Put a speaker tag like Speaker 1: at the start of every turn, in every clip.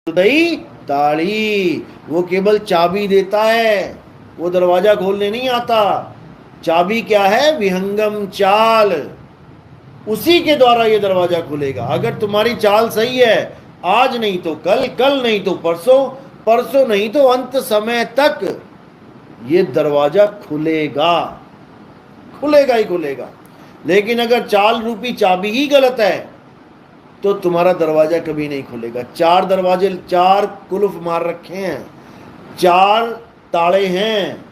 Speaker 1: दई ताड़ी, वो केवल चाबी देता है, वो दरवाजा खोलने नहीं आता। चाबी क्या है? विहंगम चाल, उसी के द्वारा ये दरवाजा खुलेगा। अगर तुम्हारी चाल सही है, आज नहीं तो कल, कल नहीं तो परसों, परसों नहीं तो अंत समय तक ये दरवाजा खुलेगा, खुलेगा ही खुलेगा। लेकिन अगर चाल रूपी चाबी ही गलत है तो तुम्हारा दरवाजा कभी नहीं खुलेगा। 4 दरवाजे, 4 कुल्फ मार रखे हैं, 4 ताले हैं,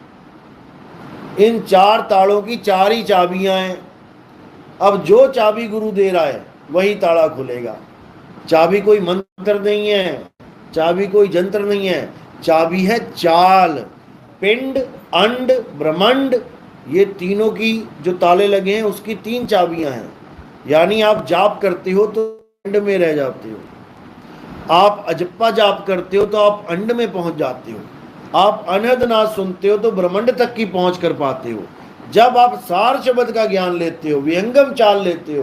Speaker 1: इन 4 तालों की 4 ही चाबियां हैं। अब जो चाबी गुरु दे रहा है वही ताला खुलेगा। चाबी कोई मंत्र नहीं है, चाबी कोई जंत्र नहीं है, चाबी है चाल। पिंड, अंड, ब्रह्मांड, ये तीनों की जो ताले लगे हैं उसकी 3 चाबियां हैं। यानी आप जाप करते हो तो अंड में रह जाते हो, आप अजप्पा जाप करते हो तो आप अंड में पहुंच जाते हो, आप अनहदनाद सुनते हो तो ब्रह्मांड तक की पहुंच कर पाते हो। जब आप सार शब्द का ज्ञान लेते हो, विहंगम चाल लेते हो,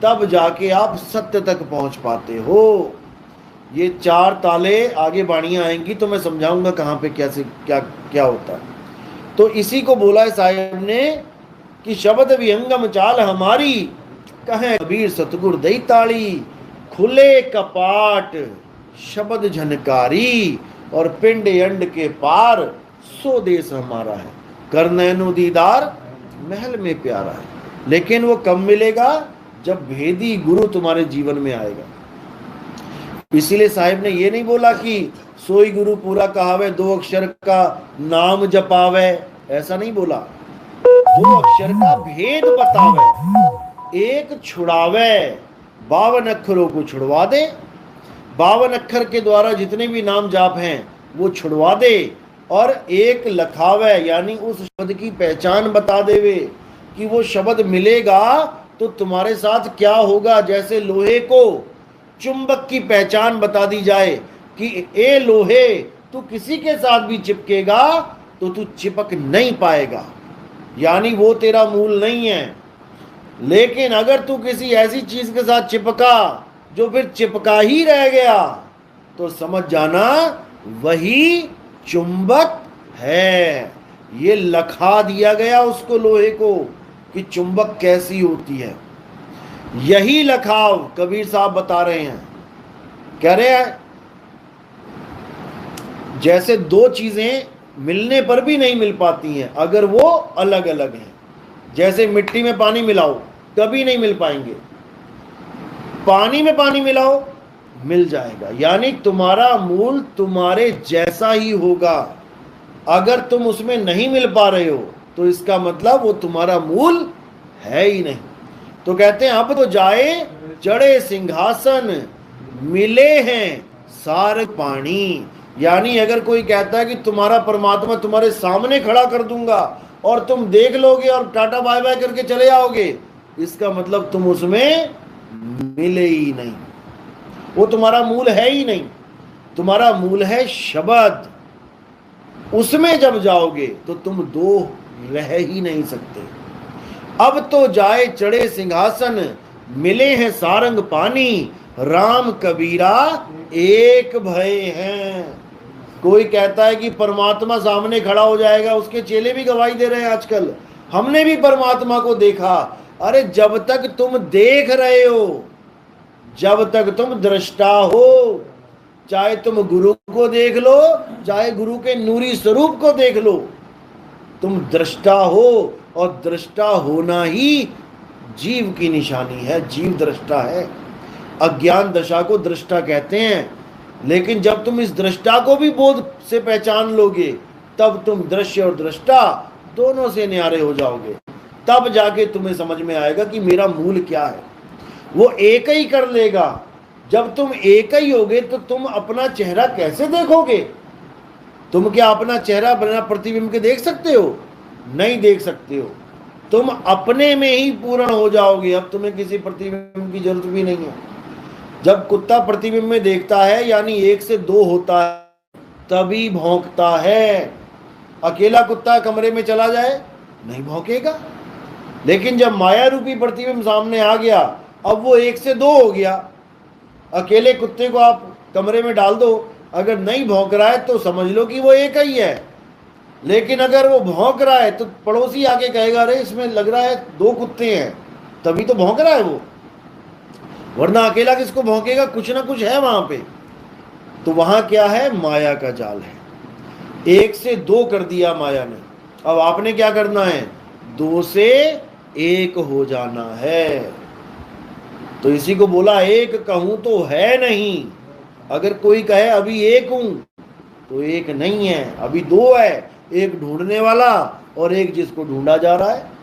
Speaker 1: तब जाके आप सत्य तक पहुंच पाते हो। ये 4 ताले, आगे बाणियां आएंगी तो मैं समझाऊंगा कहां पे कैसे क्या क्या होता है। तो इसी को बोला है साहिब ने कि शब्द विहंगम चाल हमारी, कहें कबीर सतगुर दई ताड़ी, खुले कपाट शब्द झनकारी, और पिंड अंड के पार सो देश हमारा है, कर नैनो दीदार महल में प्यारा है। लेकिन वो कब मिलेगा? जब भेदी गुरु तुम्हारे जीवन में आएगा। इसीलिए साहिब ने ये नहीं बोला कि सोई गुरु पूरा कहावे, 2 अक्षर का नाम जपावे, ऐसा नहीं बोला। 2 अक्षर का भेद बतावे, एक छुड़ावे, 52 अक्षरों को छुड़वा दे। 52 अक्षर के द्वारा जितने भी नाम जाप हैं वो छुड़वा दे, और एक लखावे, यानी उस शब्द की पहचान बता देवे कि वो शब्द मिलेगा तो तुम्हारे साथ क्या होगा। जैसे लोहे को चुंबक की पहचान बता दी जाए कि ए लोहे, तू किसी के साथ भी चिपकेगा तो तू चिपक नहीं पाएगा, यानी वो तेरा मूल नहीं है। लेकिन अगर तू किसी ऐसी चीज के साथ चिपका जो फिर चिपका ही रह गया, तो समझ जाना वही चुंबक है। ये लखा दिया गया उसको, लोहे को, कि चुंबक कैसी होती है। यही लखाव कबीर साहब बता रहे हैं। कह रहे हैं जैसे 2 चीजें मिलने पर भी नहीं मिल पाती हैं अगर वो अलग अलग हैं। जैसे मिट्टी में पानी मिलाओ, कभी नहीं मिल पाएंगे। पानी में पानी मिलाओ, मिल जाएगा। यानी तुम्हारा मूल तुम्हारे जैसा ही होगा। अगर तुम उसमें नहीं मिल पा रहे हो तो इसका मतलब वो तुम्हारा मूल है ही नहीं। तो कहते हैं अब तो जाए चढ़े सिंहासन, मिले हैं सार पानी। यानी अगर कोई कहता है कि तुम्हारा परमात्मा तुम्हारे सामने खड़ा कर दूंगा और तुम देख लोगे और टाटा बाय बाय करके चले आओगे, इसका मतलब तुम उसमें मिले ही नहीं, वो तुम्हारा मूल है ही नहीं। तुम्हारा मूल है शब्द। उसमें जब जाओगे तो तुम 2 रह ही नहीं सकते। अब तो जाए चढ़े सिंहासन, मिले हैं सारंग पानी, राम कबीरा एक भय हैं। कोई कहता है कि परमात्मा सामने खड़ा हो जाएगा, उसके चेले भी गवाही दे रहे हैं आजकल, हमने भी परमात्मा को देखा। अरे जब तक तुम देख रहे हो, जब तक तुम दृष्टा हो, चाहे तुम गुरु को देख लो, चाहे गुरु के नूरी स्वरूप को देख लो, तुम दृष्टा हो। और दृष्टा होना ही जीव की निशानी है। जीव दृष्टा है। अज्ञान दशा को दृष्टा कहते हैं। लेकिन जब तुम इस दृष्टा को भी बोध से पहचान लोगे, तब तुम दृश्य और दृष्टा दोनों से न्यारे हो जाओगे। तब जाके तुम्हें समझ में आएगा कि मेरा मूल क्या है। वो एक ही कर लेगा। जब तुम एक ही होगे तो तुम अपना चेहरा कैसे देखोगे? तुम क्या अपना चेहरा बिना प्रतिबिंब के देख सकते हो? नहीं देख सकते हो। तुम अपने में ही पूर्ण हो जाओगे। अब तुम्हें किसी प्रतिबिंब की जरूरत भी नहीं है। जब कुत्ता प्रतिबिंब में देखता है, यानी 1 से 2 होता है, तभी भौंकता है। अकेला कुत्ता कमरे में चला जाए, नहीं भौंकेगा। लेकिन जब माया रूपी प्रतिबिंब सामने आ गया, अब वो 1 से 2 हो गया। अकेले कुत्ते को आप कमरे में डाल दो, अगर नहीं भौंक रहा है तो समझ लो कि वो एक ही है। लेकिन अगर वो भौंक रहा है तो पड़ोसी आके कहेगा अरे इसमें लग रहा है 2 कुत्ते हैं, तभी तो भौंक रहा है वो, वरना अकेला किसको भौंकेगा, कुछ ना कुछ है वहां पे। तो वहां क्या है, माया का जाल है। 1 से 2 कर दिया माया ने, अब आपने क्या करना है, 2 से 1 हो जाना है। तो इसी को बोला एक कहूं तो है नहीं। अगर कोई कहे अभी 1 हूं तो 1 नहीं है, अभी 2 है, एक ढूंढने वाला और एक जिसको ढूंढा जा रहा है।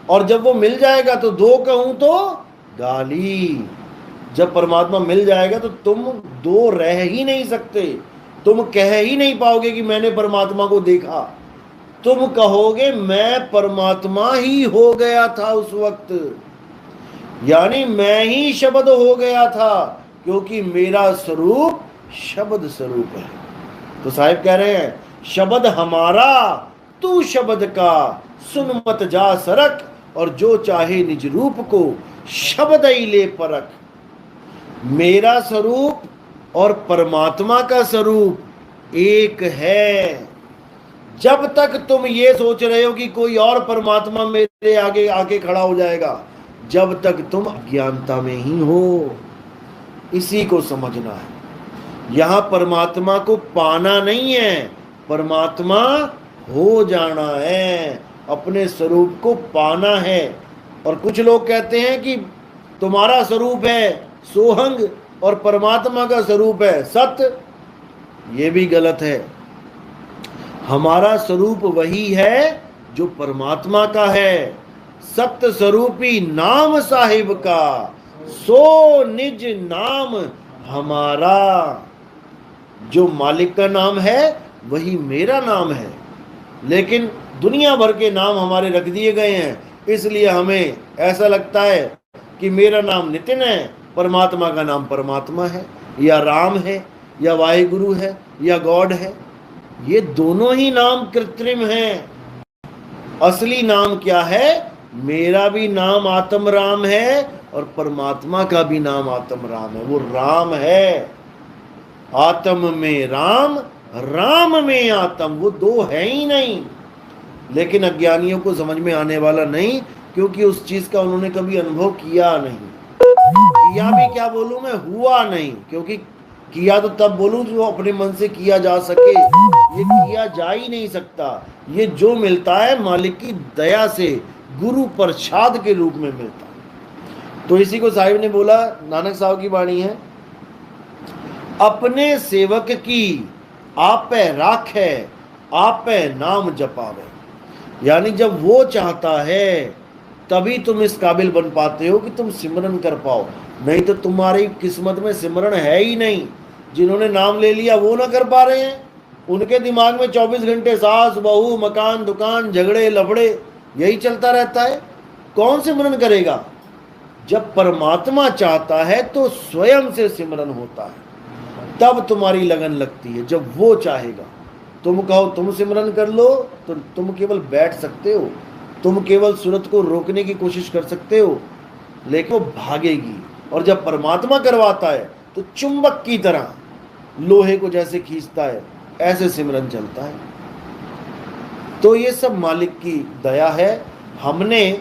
Speaker 1: और जब वो मिल जाएगा तो 2 कहूं तो गाली। जब परमात्मा मिल जाएगा तो तुम 2 रह ही नहीं सकते, तुम कह ही नहीं पाओगे कि मैंने परमात्मा को देखा। तुम कहोगे मैं परमात्मा ही हो गया था उस वक्त, यानी मैं ही शब्द हो गया था, क्योंकि मेरा स्वरूप शब्द स्वरूप है। तो साहिब कह रहे हैं शब्द हमारा तू शब्द का, सुन मत जा सरक, और जो चाहे निज रूप को शब्द ही ले परख। मेरा स्वरूप और परमात्मा का स्वरूप एक है। जब तक तुम ये सोच रहे हो कि कोई और परमात्मा मेरे आगे आके खड़ा हो जाएगा, जब तक तुम अज्ञानता में ही हो। इसी को समझना है। यहां परमात्मा को पाना नहीं है, परमात्मा हो जाना है, अपने स्वरूप को पाना है। और कुछ लोग कहते हैं कि तुम्हारा स्वरूप है सोहंग और परमात्मा का स्वरूप है सत्य। ये भी गलत है। हमारा स्वरूप वही है जो परमात्मा का है। सत्य स्वरूपी नाम साहिब का, सो निज नाम हमारा। जो मालिक का नाम है वही मेरा नाम है। लेकिन दुनिया भर के नाम हमारे रख दिए गए हैं, इसलिए हमें ऐसा लगता है कि मेरा नाम नितिन है, परमात्मा का नाम परमात्मा है, या राम है, या वाहिगुरु है, या गॉड है। ये दोनों ही नाम कृत्रिम हैं। असली नाम क्या है, मेरा भी नाम आत्म राम है और परमात्मा का भी नाम आत्म राम है। वो राम है, आत्म में राम, राम में आत्म, वो 2 है ही नहीं। लेकिन अज्ञानियों को समझ में आने वाला नहीं, क्योंकि उस चीज का उन्होंने कभी अनुभव किया नहीं। किया भी क्या बोलूं मैं, हुआ नहीं। क्योंकि किया तो तब बोलूं जो अपने मन से किया जा सके, ये किया जा ही नहीं सकता। ये जो मिलता है मालिक की दया से, गुरु प्रसाद के रूप में मिलता है। तो इसी को साहिब ने बोला, नानक साहब की वाणी है, अपने सेवक की आपे राखे, आपे नाम जपावे। यानी जब वो चाहता है तभी तुम इस काबिल बन पाते हो कि तुम सिमरन कर पाओ, नहीं तो तुम्हारी किस्मत में सिमरन है ही नहीं। जिन्होंने नाम ले लिया वो ना कर पा रहे हैं, उनके दिमाग में 24 घंटे सास बहू मकान दुकान झगड़े लफड़े यही चलता रहता है। कौन सिमरन करेगा? जब परमात्मा चाहता है तो स्वयं से सिमरन होता है, तब तुम्हारी लगन लगती है। जब वो चाहेगा, तुम कहो तुम सिमरन कर लो तो तुम केवल बैठ सकते हो, तुम केवल सूरत को रोकने की कोशिश कर सकते हो, लेकिन वो भागेगी। और जब परमात्मा करवाता है तो चुंबक की तरह लोहे को जैसे खींचता है, ऐसे सिमरन चलता है। तो ये सब मालिक की दया है। हमने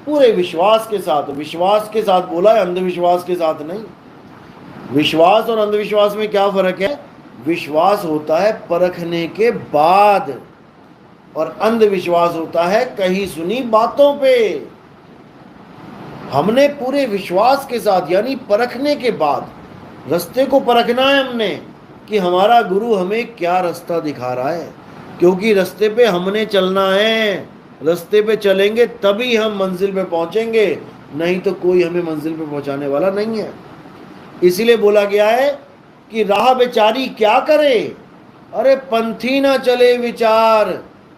Speaker 1: पूरे विश्वास के साथ बोला है, अंधविश्वास के साथ नहीं। विश्वास और अंधविश्वास में क्या फर्क है? विश्वास होता है परखने के बाद, और अंधविश्वास होता है कहीं सुनी बातों पे। हमने पूरे विश्वास के साथ यानी परखने के बाद, रास्ते को परखना है हमने कि हमारा गुरु हमें क्या रास्ता दिखा रहा है, क्योंकि रास्ते पे हमने चलना है। रास्ते पे चलेंगे तभी हम मंजिल पे पहुंचेंगे, नहीं तो कोई हमें मंजिल पे पहुंचाने वाला नहीं है। इसीलिए बोला गया है कि राह बेचारी क्या करे, अरे पंथी ना चले विचार,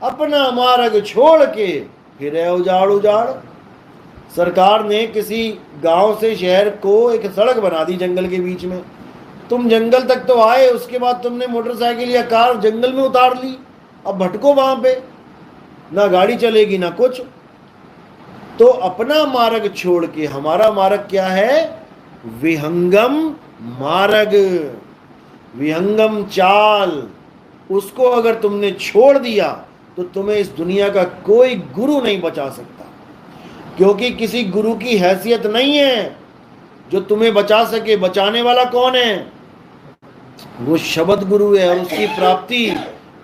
Speaker 1: अपना मार्ग छोड़ के फिरे उजाड़ उजाड़। सरकार ने किसी गांव से शहर को एक सड़क बना दी जंगल के बीच में। तुम जंगल तक तो आए, उसके बाद तुमने मोटरसाइकिल या कार जंगल में उतार ली। अब भटको वहां पे, ना गाड़ी चलेगी ना कुछ। तो अपना मार्ग छोड़ के, हमारा मार्ग क्या है? विहंगम मार्ग। विहंगम चाल, उसको अगर तुमने छोड़ दिया तो तुम्हें इस दुनिया का कोई गुरु नहीं बचा सकता, क्योंकि किसी गुरु की हैसियत नहीं है जो तुम्हें बचा सके। बचाने वाला कौन है? वो शब्द गुरु है, और उसकी प्राप्ति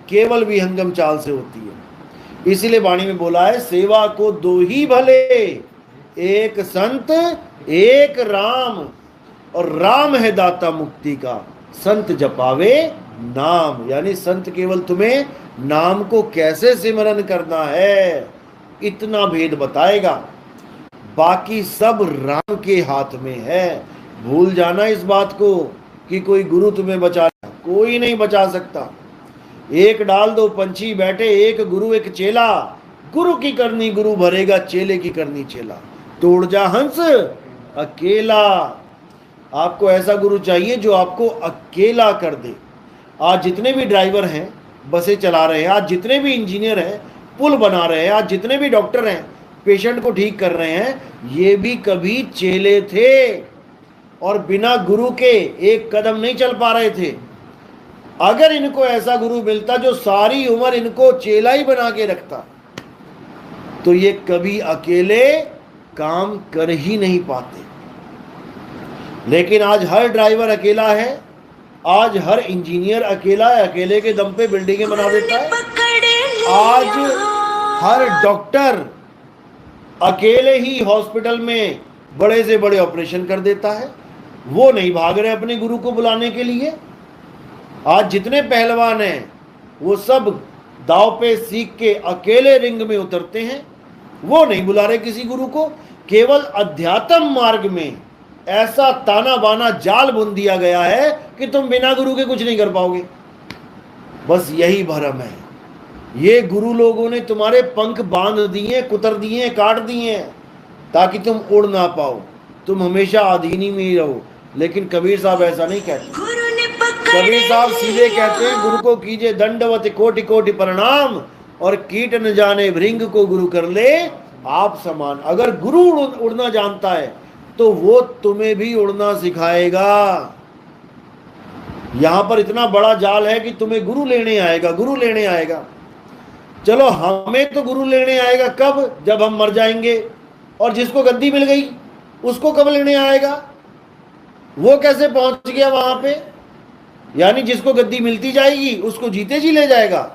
Speaker 1: केवल विहंगम चाल से होती है। इसीलिए वाणी में बोला है, सेवा को दो ही भले, एक संत एक राम, और राम है दाता मुक्ति का, संत जपावे नाम। यानी संत केवल तुम्हें नाम को कैसे सिमरन करना है इतना भेद बताएगा, बाकी सब राम के हाथ में है। भूल जाना इस बात को कि कोई गुरु तुम्हें बचा, कोई नहीं बचा सकता। एक डाल दो पंछी बैठे, एक गुरु एक चेला, गुरु की करनी गुरु भरेगा, चेले की करनी चेला। तोड़ जा हंस अकेला। आपको ऐसा गुरु चाहिए जो आपको अकेला कर दे। आज जितने भी ड्राइवर हैं, बसें चला रहे हैं, आज जितने भी इंजीनियर हैं, पुल बना रहे हैं, आज जितने भी डॉक्टर हैं, पेशेंट को ठीक कर रहे हैं, ये भी कभी चेले थे और बिना गुरु के एक कदम नहीं चल पा रहे थे। अगर इनको ऐसा गुरु मिलता जो सारी उम्र इनको चेला ही बना के रखता, तो ये कभी अकेले काम कर ही नहीं पाते। लेकिन आज हर ड्राइवर अकेला है, आज हर इंजीनियर अकेला है, अकेले के दम पे बिल्डिंगें बना देता है। आज हर डॉक्टर अकेले ही हॉस्पिटल में बड़े से बड़े ऑपरेशन कर देता है, वो नहीं भाग रहे अपने गुरु को बुलाने के लिए। आज जितने पहलवान हैं वो सब दांव पे सीख के अकेले रिंग में उतरते हैं, वो नहीं बुला रहे किसी गुरु को। केवल अध्यात्म मार्ग में ऐसा ताना बाना जाल बुन दिया गया है कि तुम बिना गुरु के कुछ नहीं कर पाओगे। बस यही भरम है। ये गुरु लोगों ने तुम्हारे पंख बांध दिए, कुतर दिए, काट दिए, ताकि तुम उड़ ना पाओ, तुम हमेशा अधीनी में ही रहो। लेकिन कबीर साहब ऐसा नहीं कहते। कबीर साहब सीधे कहते हैं, गुरु को कीजिए दंडवत कोटि कोटि प्रणाम, और कीट न जाने भृंग को गुरु कर ले आप समान। अगर गुरु उड़ना जानता है तो वो तुम्हें भी उड़ना सिखाएगा। यहां पर इतना बड़ा जाल है कि तुम्हें गुरु लेने आएगा, गुरु लेने आएगा। चलो हमें तो गुरु लेने आएगा कब? जब हम मर जाएंगे। और जिसको गद्दी मिल गई उसको कब लेने आएगा? वो कैसे पहुंच गया वहां पे? यानी जिसको गद्दी मिलती जाएगी उसको जीते जी ले जाएगा,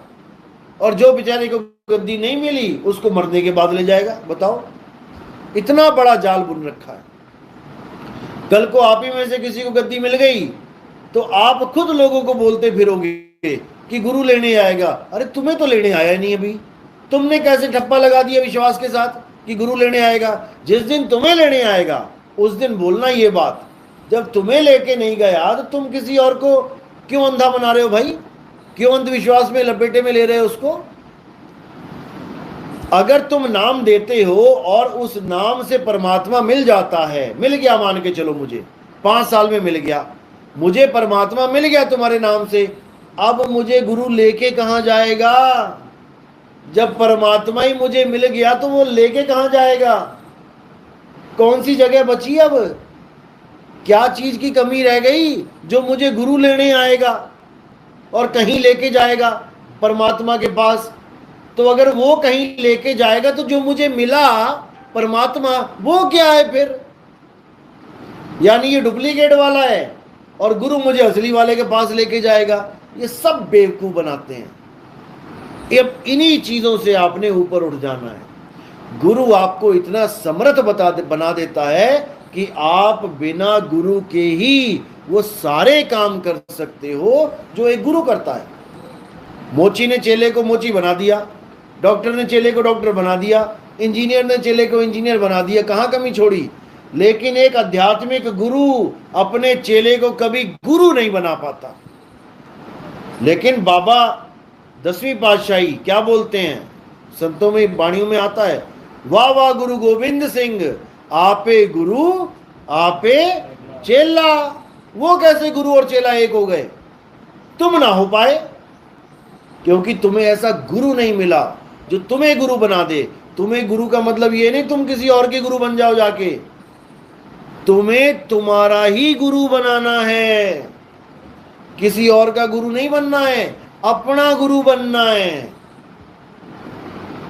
Speaker 1: और जो बेचारे को गद्दी नहीं मिली उसको मरने के बाद ले जाएगा। बताओ, इतना बड़ा जाल बुन रखा है। कल को आप ही में से किसी को गद्दी मिल गई तो आप खुद लोगों को बोलते फिरोगे कि गुरु लेने आएगा। अरे तुम्हें तो लेने आया नहीं अभी, तुमने कैसे ठप्पा लगा दिया विश्वास के साथ कि गुरु लेने आएगा? जिस दिन तुम्हें लेने आएगा उस दिन बोलना ये बात। जब तुम्हें लेके नहीं गया तो तुम किसी और को क्यों अंधा बना रहे हो भाई? क्यों अंधविश्वास में लपेटे में ले रहे हो उसको? अगर तुम नाम देते हो और उस नाम से परमात्मा मिल जाता है, मिल गया, मान के चलो मुझे 5 साल में मिल गया, मुझे परमात्मा मिल गया तुम्हारे नाम से, अब मुझे गुरु लेके कहां जाएगा? जब परमात्मा ही मुझे मिल गया तो वो लेके कहां जाएगा? कौन सी जगह बची? अब क्या चीज की कमी रह गई जो मुझे गुरु लेने आएगा और कहीं लेके जाएगा परमात्मा के पास? तो अगर वो कहीं लेके जाएगा तो जो मुझे मिला परमात्मा वो क्या है फिर? यानी ये डुप्लीकेट वाला है और गुरु मुझे असली वाले के पास लेके जाएगा। ये सब बेवकूफ बनाते हैं। अब इन्हीं चीजों से आपने ऊपर उठ जाना है। गुरु आपको इतना समर्थ बना देता है कि आप बिना गुरु के ही वो सारे काम कर सकते हो जो एक गुरु करता है। मोची ने चेले को मोची बना दिया, डॉक्टर ने चेले को डॉक्टर बना दिया, इंजीनियर ने चेले को इंजीनियर बना दिया, कहाँ कमी छोड़ी? लेकिन एक आध्यात्मिक गुरु अपने चेले को कभी गुरु नहीं बना पाता। लेकिन बाबा 10वीं पातशाही क्या बोलते हैं? संतों में, वाणियों में आता है, वाह वाह गुरु गोविंद सिंह, आपे गुरु आपे चेला। वो कैसे गुरु और चेला एक हो गए? तुम ना हो पाए, क्योंकि तुम्हें ऐसा गुरु नहीं मिला जो तुम्हें गुरु बना दे। तुम्हें गुरु का मतलब ये नहीं तुम किसी और के गुरु बन जाओ जाके, तुम्हें तुम्हारा ही गुरु बनाना है। किसी और का गुरु नहीं बनना है, अपना गुरु बनना है,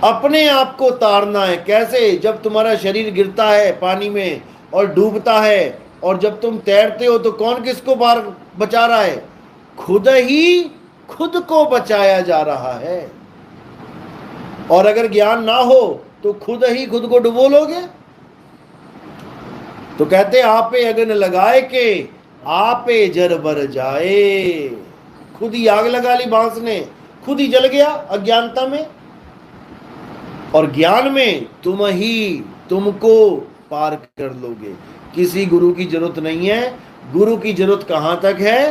Speaker 1: अपने आप को तारना है। कैसे? जब तुम्हारा शरीर गिरता है पानी में और डूबता है, और जब तुम तैरते हो तो कौन किसको बाहर बचा रहा है? खुद ही खुद को बचाया जा रहा है। और अगर ज्ञान ना हो तो खुद ही खुद को डुबो लोगे। तो कहते आपे अगन लगाए के आपे जर बर जाए। खुद ही आग लगा ली बांस ने, खुद ही जल गया अज्ञानता में। और ज्ञान में तुम ही तुमको पार कर लोगे। किसी गुरु की जरूरत नहीं है। गुरु की जरूरत कहां तक है?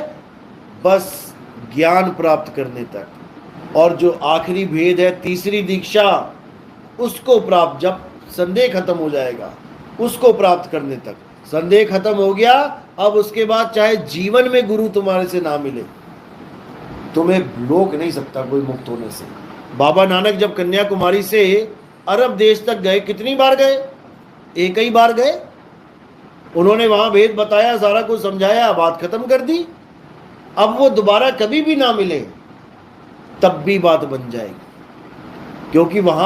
Speaker 1: बस ज्ञान प्राप्त करने तक। और जो आखिरी भेद है, तीसरी दीक्षा, उसको प्राप्त, जब संदेह खत्म हो जाएगा, उसको प्राप्त करने तक। संदेह खत्म हो गया, अब उसके बाद चाहे जीवन में गुरु तुम्हारे से ना मिले, तुम्हें रोक नहीं सकता कोई मुक्त होने से। बाबा नानक जब कन्याकुमारी से अरब देश तक गए, कितनी बार गए? एक ही बार गए। उन्होंने वहां भेद बताया, सारा कुछ समझाया, बात खत्म कर दी। अब वो दोबारा कभी भी ना मिले तब भी बात बन जाएगी, क्योंकि वहां